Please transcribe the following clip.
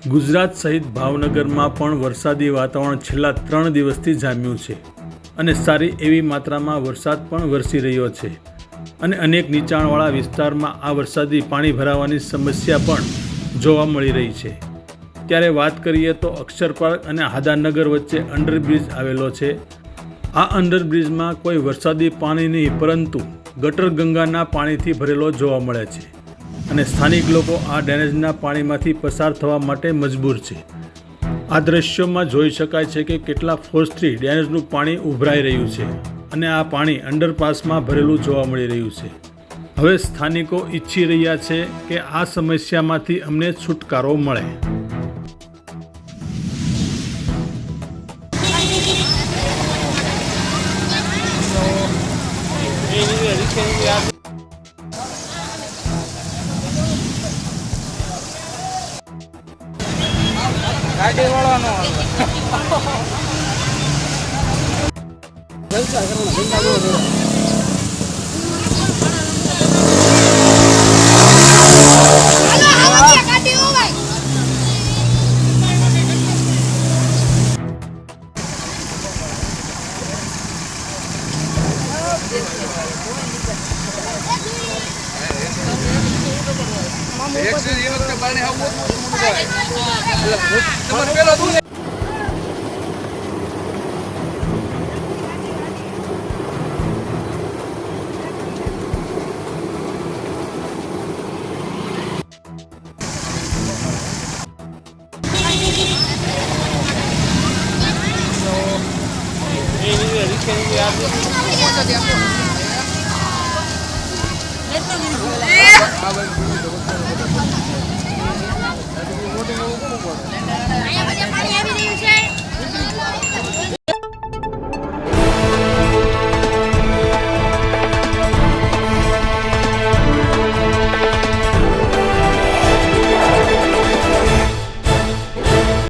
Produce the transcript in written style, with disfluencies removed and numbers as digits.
ગુજરાત સહિત ભાવનગરમાં પણ વરસાદી વાતાવરણ છેલ્લા 3 દિવસથી જામ્યું છે અને સારી એવી માત્રામાં વરસાદ પણ વરસી રહ્યો છે અને અનેક નીચાણવાળા વિસ્તારમાં આ વરસાદી પાણી ભરાવાની સમસ્યા પણ જોવા મળી રહી છે। ત્યારે વાત કરીએ તો અક્ષરપાર્ક અને હાદાનગર વચ્ચે અંડરબ્રિજ આવેલો છે। આ અંડરબ્રિજમાં કોઈ વરસાદી પાણી નહીં પરંતુ ગટર ગંગાના પાણીથી ભરેલો જોવા મળે છે અને સ્થાનિક લોકો આ ડ્રેનેજના પાણીમાંથી પસાર થવા માટે મજબૂર છે। આ દ્રશ્યોમાં જોઈ શકાય છે કે કેટલા ફોર્સથી ડ્રેનેજનું પાણી ઉભરાઈ રહ્યું છે અને આ પાણી અંડરપાસમાં ભરેલું જોવા મળી રહ્યું છે। હવે સ્થાનિકો ઈચ્છી રહ્યા છે કે આ સમસ્યામાંથી અમને છુટકારો મળે। ગાડી વાળો નો